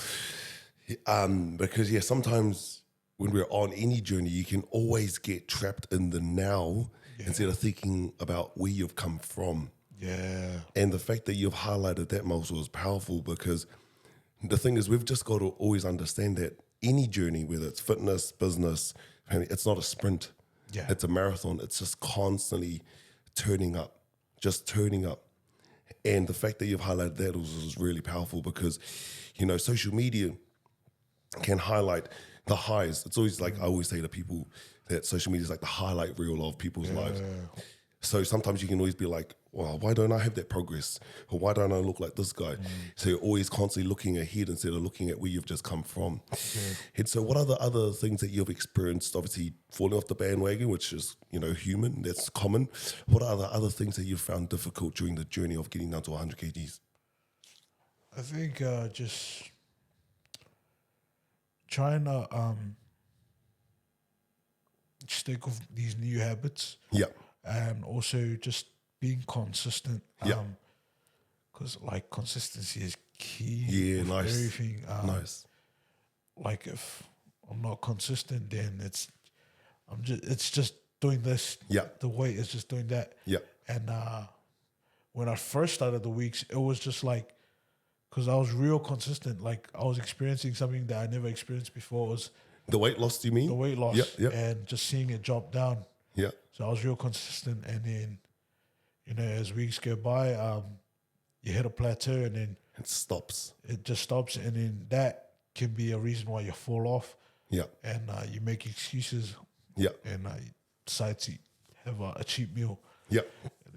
Because sometimes when we're on any journey, you can always get trapped in the now instead of thinking about where you've come from. Yeah. And the fact that you've highlighted that, Mosul, is powerful, because the thing is, we've just got to always understand that any journey, whether it's fitness, business, it's not a sprint. Yeah. It's a marathon. It's just constantly turning up. And the fact that you've highlighted that was really powerful, because, social media can highlight the highs. It's always like, I always say to people that social media is like the highlight reel of people's lives. So sometimes you can always be like, well, why don't I have that progress? Or why don't I look like this guy? So you're always constantly looking ahead instead of looking at where you've just come from. And so what are the other things that you've experienced? Obviously, falling off the bandwagon, which is, human, that's common. What are the other things that you've found difficult during the journey of getting down to 100 kgs? I think just trying to stick with these new habits. Yeah. And also just being consistent. Yeah. Because like consistency is key. Yeah, with nice. Everything. Nice. Like if I'm not consistent, then it's just doing this. Yeah. The weight is just doing that. Yeah. And when I first started the weeks, it was just like, because I was real consistent. Like I was experiencing something that I never experienced before. It was The weight loss, do you mean? the weight loss. Yeah. And just seeing it drop down. Yeah. So I was real consistent, and then, as weeks go by, you hit a plateau, and then It stops. it just stops, and then that can be a reason why you fall off, Yeah. and you make excuses, Yeah. and you decide to have a cheap meal. Yeah.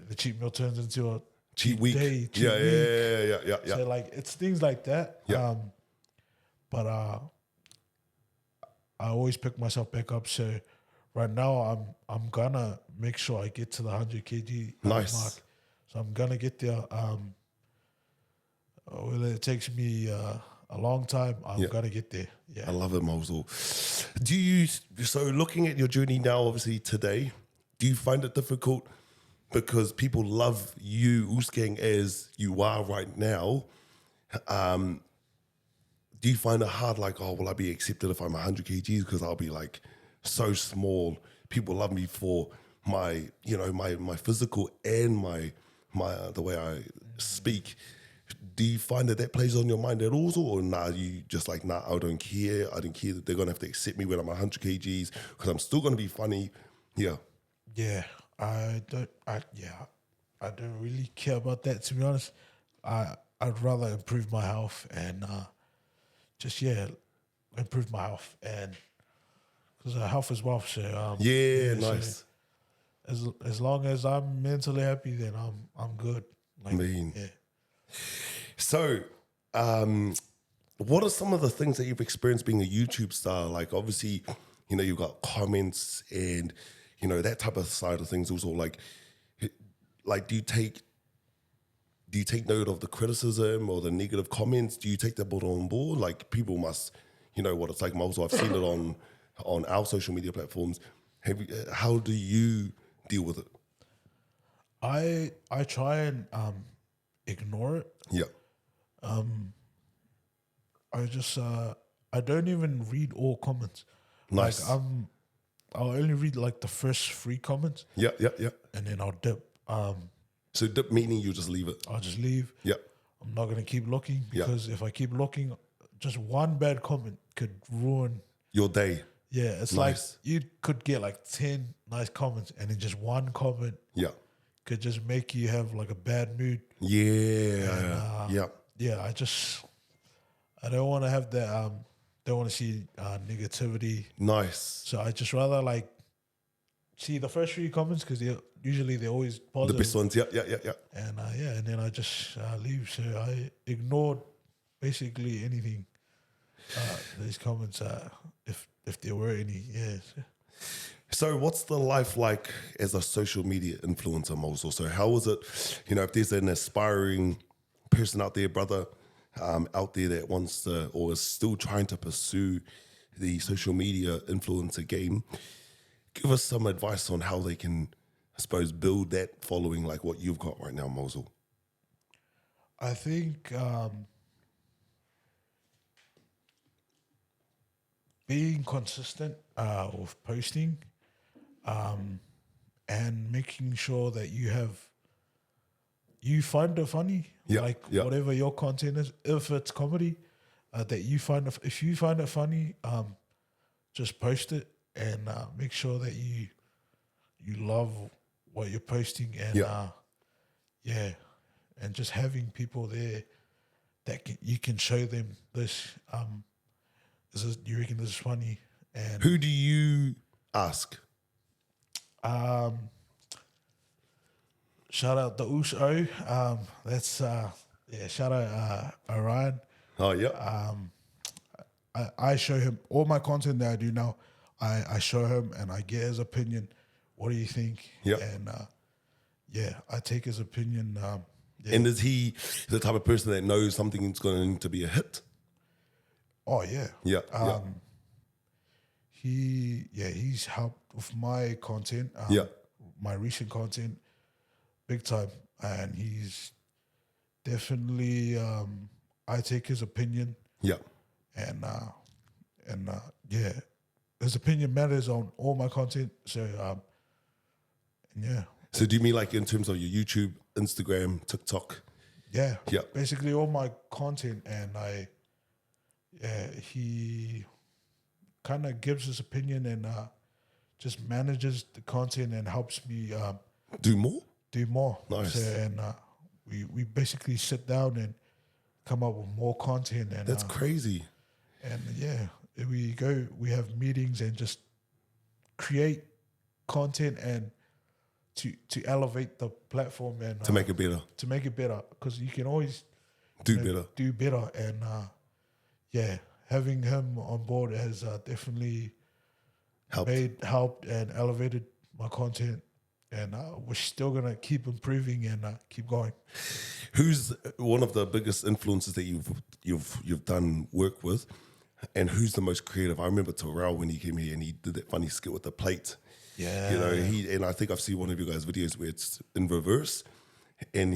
The cheap meal turns into a Cheat week. day, cheat Yeah, week. yeah. So like it's things like that. Yeah. But I always pick myself back up. So right now I'm gonna make sure I get to the 100 kg Nice. mark. So I'm gonna get there. Whether it takes me a long time, I'm gonna get there. I Yeah. love it, Mosul. So looking at your journey now, obviously today, do you find it difficult because people love you, Uce Gang, as you are right now. Do you find it hard, like, oh, will I be accepted if I'm 100 kgs? Because I'll be like so small. People love me for my, my physical and my the way I speak. Do you find that plays on your mind at all, or nah? You just like, nah, I don't care. I don't care that they're gonna have to accept me when I'm 100 kgs because I'm still gonna be funny. Yeah, Yeah, I don't. I don't really care about that, to be honest. I'd rather improve my health and improve my health, and because health is wealth. So yeah, so nice. as long as I'm mentally happy, then I'm good. Like, Mean. yeah. So, what are some of the things that you've experienced being a YouTube star? Like, obviously, you've got comments and, that type of side of things also. Like do you take note of the criticism or the negative comments? Do you take that on board? Like, people must, what it's like. Also, I've seen it on our social media platforms. How do you deal with it? I try and ignore it. Yeah. I don't even read all comments. Nice. Like, I'll only read like the first 3 comments. Yeah. And then I'll dip. So dip meaning you just leave it. I'll just leave. Yeah. I'm not gonna keep looking, because if I keep looking, just one bad comment could ruin Your day. Yeah, it's Nice. like you could get like 10 nice comments, and then just one comment Yeah. could just make you have like a bad mood. Yeah. Yeah. Yeah, I don't want to have that. Don't want to see negativity. Nice. So I just rather like see the first 3 comments, because they're always The positive. best ones. Yeah. And and then I just leave. So I ignored basically anything. These comments, if there were any, yes. So what's the life like as a social media influencer, Mosel? So how is it, if there's an aspiring person out there, brother, out there that wants to or is still trying to pursue the social media influencer game, give us some advice on how they can, I suppose, build that following like what you've got right now, Mosel. I think being consistent with posting, and making sure that you find it funny, whatever your content is. If it's comedy, that you find if you find it funny, just post it, and make sure that you love what you're posting, and and just having people there that you can show them this. You reckon this is funny? And who do you ask? Shout out the Uce. That's shout out Orion. Oh yeah. I show him all my content that I do now. I show him and I get his opinion. What do you think? Yeah. And I take his opinion. And is he the type of person that knows something is going to be a hit? Oh yeah. Yeah. He's helped with my content. My recent content, big time, and he's definitely. I take his opinion. Yeah. And his opinion matters on all my content. So So do you mean like in terms of your YouTube, Instagram, TikTok? Yeah. Yeah. Basically all my content, and he kind of gives his opinion and just manages the content and helps me Do more? do more. Nice. So, and we basically sit down and come up with more content, and That's crazy. And we have meetings and just create content and to elevate the platform and To make it better. To make it better, because you can always Do better. Do better, and having him on board has definitely helped and elevated my content, and we're still gonna keep improving and keep going. Who's one of the biggest influences that you've done work with? And who's the most creative? I remember Terrell when he came here and he did that funny skit with the plate. Yeah. You know, and I think I've seen one of you guys' videos where it's in reverse, and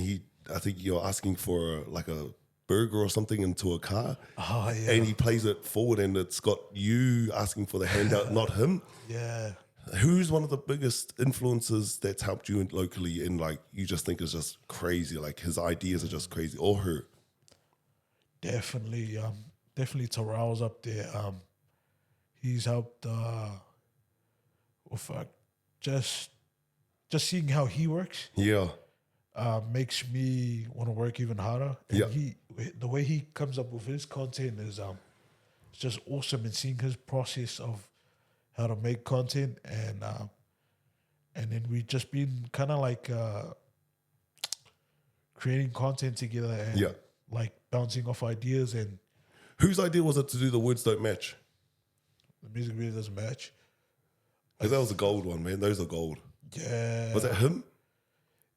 I think you're asking for like a burger or something into a car, Oh, yeah. and he plays it forward, and it's got you asking for the handout, not him. Yeah. Who's one of the biggest influences that's helped you locally, and like you just think is just crazy, like his ideas are just crazy, or her? Definitely. Definitely Terrell's up there. He's helped with just seeing how he works. Yeah, Makes me want to work even harder. And Yeah. the way he comes up with his content is it's just awesome. And seeing his process of how to make content, and then we just been kind of like creating content together, and Yeah. like bouncing off ideas, and whose idea was it to do the words don't match? the music video doesn't match. Because that was a gold one, man. Those are gold. Yeah, Was that him?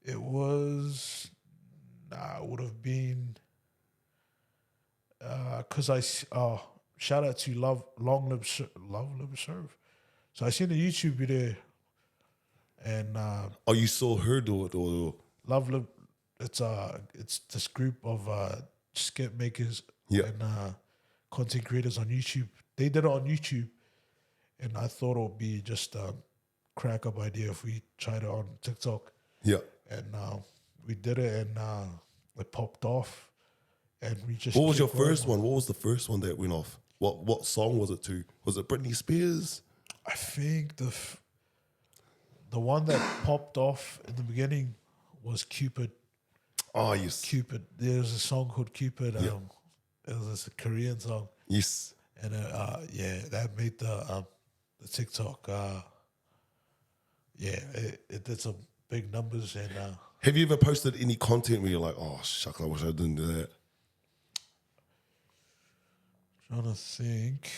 it was. It would have been because shout out to Love Live Serve. So I seen a YouTube video, and Oh, you saw her do it, or Love Live. It's this group of skit makers Yeah. and content creators on YouTube. They did it on YouTube, and I thought it would be just a crack up idea if we tried it on TikTok. yeah. And we did it, and it popped off. And we just. What was your kept going. first one? What was the first one that went off? What song was it to? Was it Britney Spears? I think the one that popped off in the beginning was Cupid. Oh, yes. Cupid. There's a song called Cupid. It was a Korean song, Yes. and that made the TikTok. It did some big numbers, and Have you ever posted any content where you're like, oh, shucks, I wish I didn't do that? trying to think.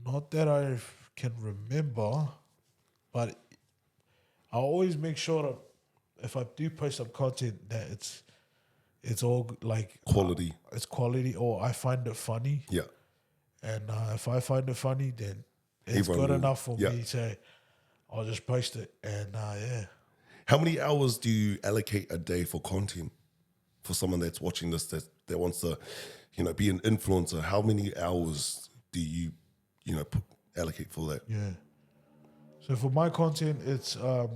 Not that I can remember, but I always make sure that if I do post some content, that it's all like Quality. it's quality, or I find it funny. Yeah. And if I find it funny, then it's Everyone good will- enough for yeah. me to. I'll just post it, and yeah. How many hours do you allocate a day for content? For someone that's watching this that wants to, be an influencer, how many hours do you, allocate for that? Yeah. So for my content, it's I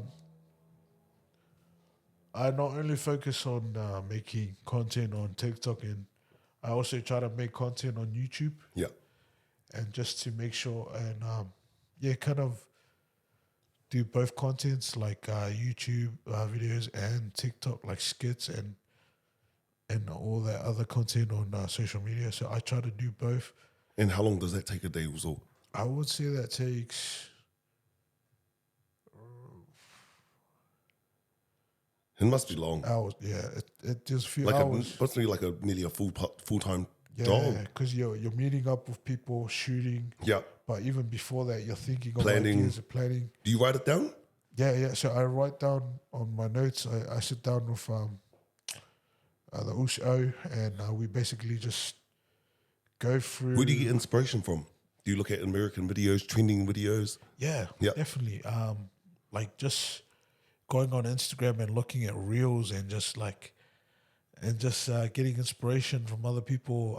not only focus on making content on TikTok, and I also try to make content on YouTube, Yeah. and just to make sure, and kind of do both contents like YouTube videos and TikTok, like skits and all that other content on social media. So I try to do both. And how long does that take a day or so? I would say that takes It must be long. hours. Yeah, it just few Like hours. must be like nearly a full-time Yeah, job. because you're meeting up with people, shooting. Yeah. But even before that, you're thinking of Planning. ideas and planning. Do you write it down? Yeah. So I write down on my notes. I sit down with the Uce, and we basically just go through. Where do you get inspiration from? Do you look at American videos, trending videos? Yeah, Yeah. definitely. Like just going on Instagram and looking at reels, and just getting inspiration from other people.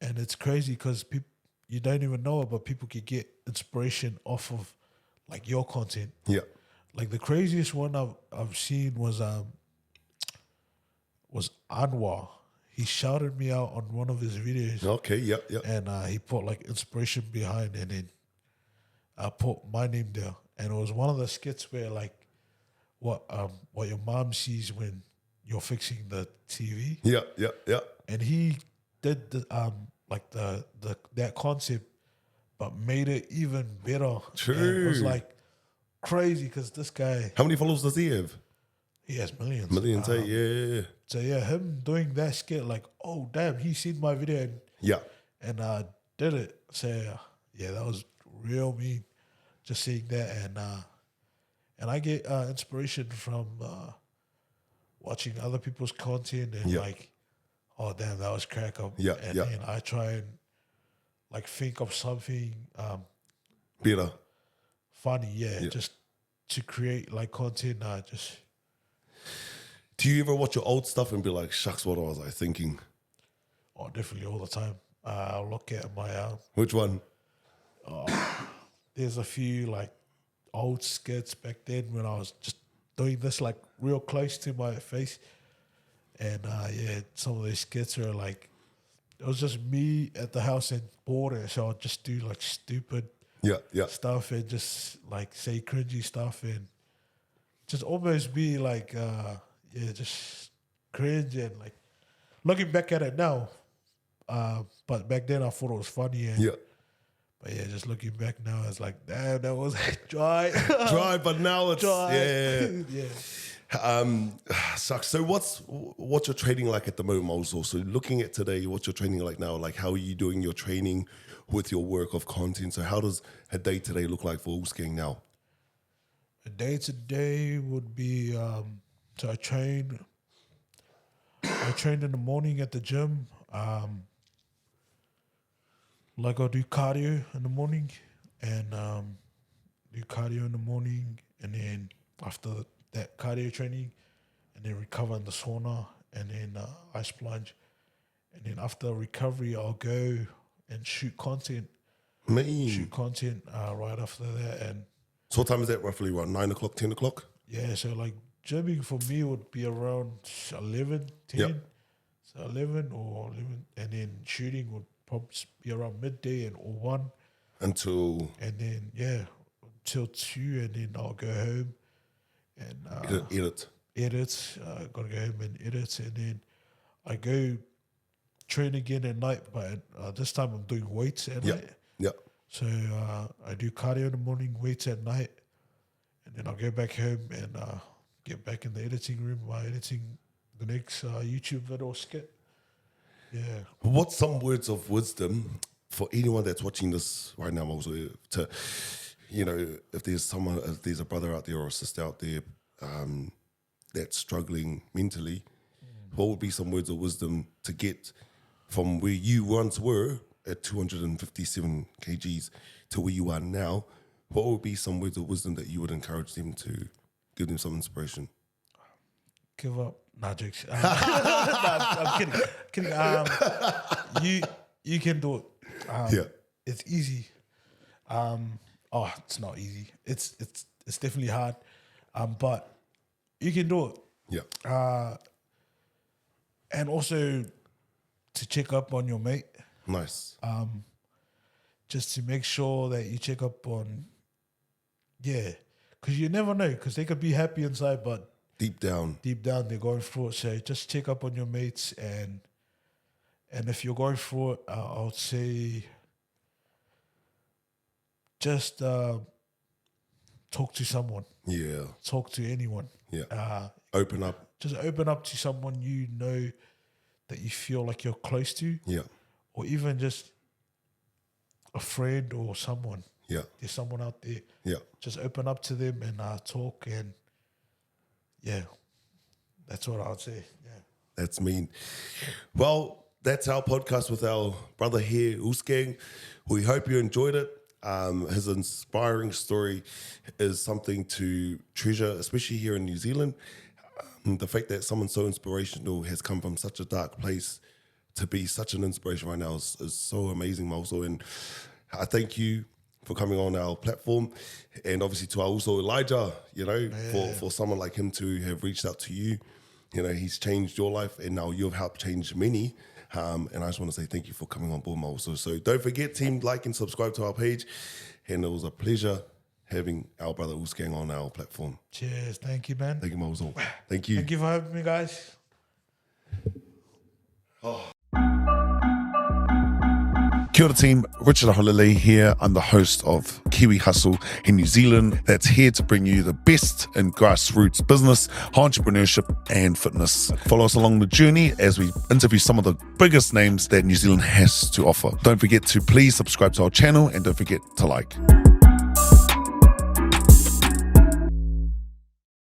And it's crazy because you don't even know it, but people could get inspiration off of like your content. Yeah. Like the craziest one I've seen was Anwar. He shouted me out on one of his videos. Okay, yeah. And he put like inspiration behind, and then I put my name there. And it was one of the skits where like what your mom sees when you're fixing the TV. Yeah. And he did that concept, but made it even better. True. And it was like crazy because this guy, How many followers does he have? he has millions. Millions, yeah. So yeah, him doing that skit, like, oh damn, he seen my video Yeah. and did it. So yeah, that was real mean. Just seeing that, and I get inspiration from watching other people's content and like, oh damn, that was crack up. Yeah, and yeah. then I try and like think of something Better. funny, just to create like content. Just Do you ever watch your old stuff and be like, shucks, what was I thinking? oh, definitely all the time. I'll look at my Which one? there's a few like old skits back then when I was just doing this like real close to my face, and some of those skits are like, it was just me at the house and bored, so I'd just do like stupid stuff and just like say cringy stuff and just almost be like just cringe, and like looking back at it now, but back then I thought it was funny, and but just looking back now, it's like, damn, that was dry. Dry, but now it's Dry. Sucks. So what's your training like at the moment also? So looking at today, what's your training like now? Like, how are you doing your training with your work of content? So how does a day today look like for Uce Gang now? A day to day would be so I trained in the morning at the gym. Like I'll do cardio in the morning and do cardio in the morning, and then after that cardio training, and then recover in the sauna, and then ice plunge, and then after recovery I'll go and shoot content. Right after that. And so what time is that roughly? Around 9 o'clock, 10 o'clock? yeah, so like gymming for me would be around 11, 10. Yep. So 11 or 11, and then shooting would probably be around midday or 1. Until? And then, till 2, and then I'll go home and edit. Gotta go home and edit, and then I go train again at night, but this time I'm doing weights at night. Yeah. So I do cardio in the morning, weights at night, and then I'll go back home and get back in the editing room while editing the next YouTube video or skit. Yeah. What's some words of wisdom for anyone that's watching this right now also to, if there's a brother out there or a sister out there that's struggling mentally, what would be some words of wisdom to get from where you once were at 257 kgs to where you are now? What would be some words of wisdom that you would encourage them to give them some inspiration? Give up. Nah, jokes. I'm kidding. You can do it. It's easy. It's not easy. It's definitely hard. But you can do it. Yeah. And also to check up on your mate. Nice. Just to make sure that you check up on, because you never know, because they could be happy inside, but deep down they're going through it. So just check up on your mates, and if you're going through it, I would say just talk to someone. Yeah. Talk to anyone. Yeah. Open up. Just open up to someone you know that you feel like you're close to. Yeah. Or even just a friend or someone. Yeah. There's someone out there. Yeah. Just open up to them and talk, and that's what I would say. Yeah. That's mean. Well, that's our podcast with our brother here, Uce Gang. We hope you enjoyed it. His inspiring story is something to treasure, especially here in New Zealand. The fact that someone so inspirational has come from such a dark place to be such an inspiration right now is so amazing, also. And I thank you for coming on our platform, and obviously to also Elijah, for someone like him to have reached out to you. He's changed your life, and now you've helped change many. And I just want to say thank you for coming on board, also. So don't forget, team, like and subscribe to our page. And it was a pleasure having our brother Uce Gang on our platform. Cheers. Thank you, man. Thank you, Mozo. Thank you. Thank you for having me, guys. Kia ora team, Richard Aholele here. I'm the host of Kiwi Hustle in New Zealand that's here to bring you the best in grassroots business, entrepreneurship and fitness. Follow us along the journey as we interview some of the biggest names that New Zealand has to offer. Don't forget to please subscribe to our channel, and don't forget to like.